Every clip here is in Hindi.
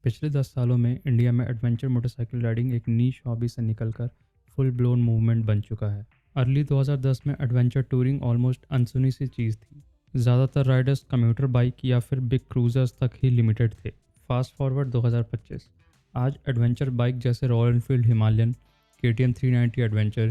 पिछले 10 सालों में इंडिया में एडवेंचर मोटरसाइकिल राइडिंग एक नीश हॉबी से निकलकर फुल ब्लोन मूवमेंट बन चुका है। अर्ली 2010 में एडवेंचर टूरिंग ऑलमोस्ट अनसुनी सी चीज़ थी। ज़्यादातर राइडर्स कम्यूटर बाइक या फिर बिग क्रूजर्स तक ही लिमिटेड थे। फास्ट फॉरवर्ड 2025, आज एडवेंचर बाइक जैसे royal Enfield Himalayan, KTM 390 adventure,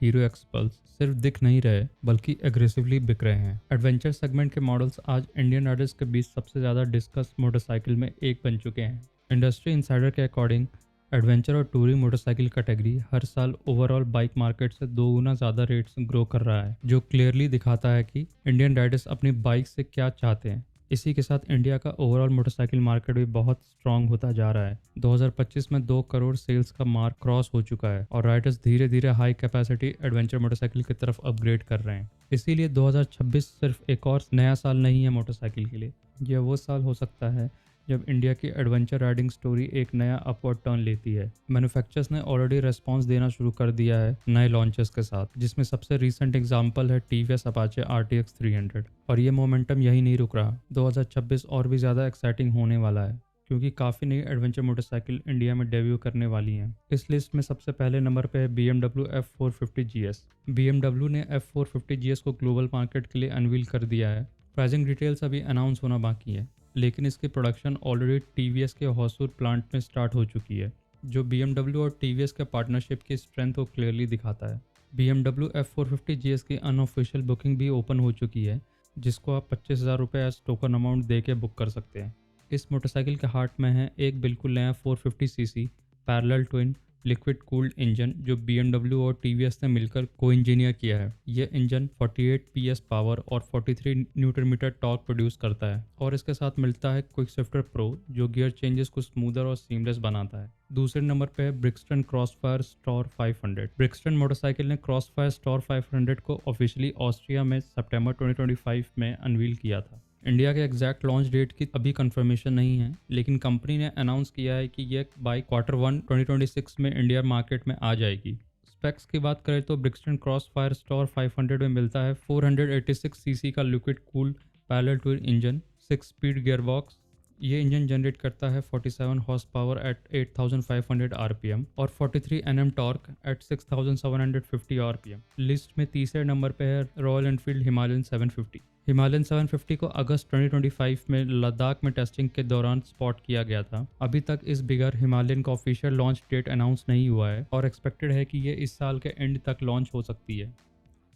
hero XPulse सिर्फ दिख नहीं रहे बल्कि एग्रेसिवली बिक रहे हैं। एडवेंचर सेगमेंट के मॉडल्स आज इंडियन राइडर्स के बीच सबसे ज़्यादा डिस्कस मोटरसाइकिल में एक बन चुके हैं। इंडस्ट्री इंसाइडर के अकॉर्डिंग एडवेंचर और टूरिंग मोटरसाइकिल कैटेगरी हर साल ओवरऑल बाइक मार्केट से 2 गुना ज़्यादा रेट से ग्रो कर रहा है, जो क्लियरली दिखाता है कि इंडियन राइडर्स अपनी बाइक से क्या चाहते हैं। इसी के साथ इंडिया का ओवरऑल मोटरसाइकिल मार्केट भी बहुत स्ट्रांग होता जा रहा है। 2025 में 2 करोड़ सेल्स का मार्क क्रॉस हो चुका है और राइडर्स धीरे धीरे हाई कैपेसिटी एडवेंचर मोटरसाइकिल की तरफ अपग्रेड कर रहे हैं। इसीलिए 2026 सिर्फ एक और नया साल नहीं है मोटरसाइकिल के लिए, यह वो साल हो सकता है जब इंडिया की एडवेंचर राइडिंग स्टोरी एक नया अपवर्ड टर्न लेती है। मैन्युफैक्चरर्स ने ऑलरेडी रेस्पॉन्स देना शुरू कर दिया है नए लॉन्चेस के साथ, जिसमें सबसे रीसेंट एग्जांपल है TVS अपाचे RTX 300, और ये मोमेंटम यही नहीं रुक रहा। 2026 और भी ज़्यादा एक्साइटिंग होने वाला है क्योंकि काफ़ी नई एडवेंचर मोटरसाइकिल इंडिया में डेब्यू करने वाली हैं। इस लिस्ट में सबसे पहले नंबर पे है BMW F450 GS। BMW ने F450 GS को ग्लोबल मार्केट के लिए अनवील कर दिया है। प्राइसिंग डिटेल्स अभी अनाउंस होना बाकी है, लेकिन इसकी प्रोडक्शन ऑलरेडी TVS के होसूर प्लांट में स्टार्ट हो चुकी है, जो BMW और TVS के पार्टनरशिप की स्ट्रेंथ को क्लियरली दिखाता है। BMW F450 GS की अनऑफिशियल बुकिंग भी ओपन हो चुकी है, जिसको आप 25,000 रुपये एज टोकन अमाउंट दे के बुक कर सकते हैं। इस मोटरसाइकिल के हार्ट में है एक बिल्कुल नया 450cc parallel twin liquid cooled engine, जो BMW और TVS ने मिलकर को इंजीनियर किया है। यह इंजन 48 PS पावर और 43 न्यूटन मीटर टॉर्क प्रोड्यूस करता है, और इसके साथ मिलता है क्विक शिफ्टर प्रो, जो गियर चेंजेस को स्मूदर और सीमलेस बनाता है। दूसरे नंबर पे है Brixton crossfire star 500। Brixton motorcycle ने क्रॉसफायर स्टॉर 500 को ऑफिशियली ऑस्ट्रिया में सितंबर 2025 में अनवील किया था। इंडिया के एग्जैक्ट लॉन्च डेट की अभी कंफर्मेशन नहीं है, लेकिन कंपनी ने अनाउंस किया है कि यह बाइक Q1 2026 में इंडिया मार्केट में आ जाएगी। स्पेक्स की बात करें तो ब्रिक्सटन क्रॉसफायर स्टॉर 500 में मिलता है 486cc का liquid cooled parallel twin engine, 6 speed gearbox. ये इंजन जनरेट करता है 47 हॉर्स पावर एट 8500 RPM और 43 Nm torque eight 6750 RPM। List में तीसरे नंबर पे है रॉयल एनफील्ड हिमालयन 750। हिमालयन 750 को अगस्त 2025 में लद्दाख में टेस्टिंग के दौरान स्पॉट किया गया था। अभी तक इस बिगर हिमालयन का ऑफिशियल लॉन्च डेट अनाउंस नहीं हुआ है और एक्सपेक्टेड है कि ये इस साल के एंड तक लॉन्च हो सकती है।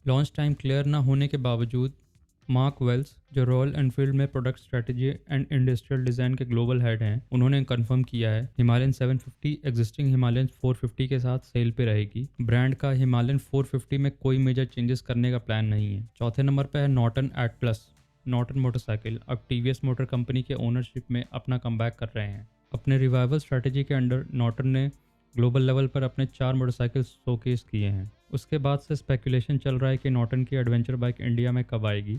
लॉन्च टाइम क्लियर ना होने के बावजूद मार्क वेल्स, जो रॉयल एनफील्ड में product strategy and industrial design के ग्लोबल हेड हैं, उन्होंने कंफर्म किया है हिमालयन 750 एग्जिस्टिंग हिमालयन 450 के साथ सेल पे रहेगी। ब्रांड का हिमालयन 450 में कोई मेजर चेंजेस करने का प्लान नहीं है। चौथे नंबर पर है नॉर्टन एटलस। नॉर्टन मोटरसाइकिल अब TVS मोटर कंपनी के ओनरशिप में अपना कमबैक कर रहे हैं। अपने रिवाइवल स्ट्रेटजी के अंडर नॉर्टन ने ग्लोबल लेवल पर अपने 4 मोटरसाइकिल शोकेस किए हैं। उसके बाद से स्पेकुलेशन चल रहा है कि नॉर्टन की एडवेंचर बाइक इंडिया में कब आएगी।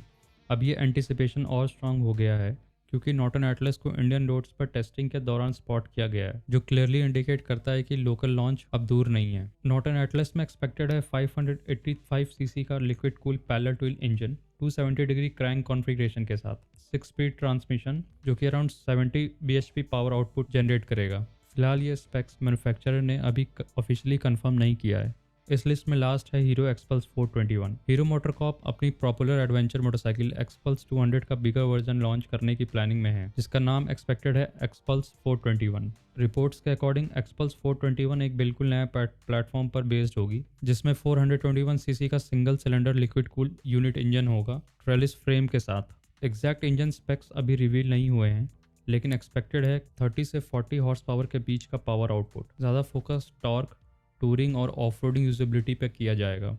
अब ये एंटिसिपेशन और स्ट्रांग हो गया है क्योंकि नॉर्टन एटलस को इंडियन रोड्स पर टेस्टिंग के दौरान स्पॉट किया गया है, जो क्लियरली इंडिकेट करता है कि लोकल लॉन्च अब दूर नहीं है। नॉर्टन एटलस में एक्सपेक्टेड है 585cc का liquid cool parallel twin engine 270 degree crank configuration के साथ, 6 स्पीड ट्रांसमिशन, जो कि around 70 bhp power output generate करेगा। फिलहाल ये स्पेक्स मैन्युफैक्चरर ने अभी ऑफिशियली कंफर्म नहीं किया है। इस लिस्ट में लास्ट है हीरो एक्सपल्स 421। हीरो मोटरकॉर्प अपनी पॉपुलर एडवेंचर मोटरसाइकिल एक्सपल्स 200 का बिगर वर्जन लॉन्च करने की प्लानिंग में है, जिसका नाम एक्सपेक्टेड है एक्सपल्स 421। रिपोर्ट्स के अकॉर्डिंग एक्सपल्स 421 एक बिल्कुल नया प्लेटफॉर्म पर बेस्ड होगी, जिसमें 421cc का single cylinder liquid cool unit engine होगा ट्रेलिस फ्रेम के साथ। एग्जैक्ट इंजन स्पेक्स अभी रिवील नहीं हुए हैं, लेकिन एक्सपेक्टेड है 30 से 40 हॉर्स पावर के बीच का पावर आउटपुट। ज़्यादा फोकस टॉर्क, टूरिंग और ऑफ रोडिंग यूजेबिलिटी पर किया जाएगा।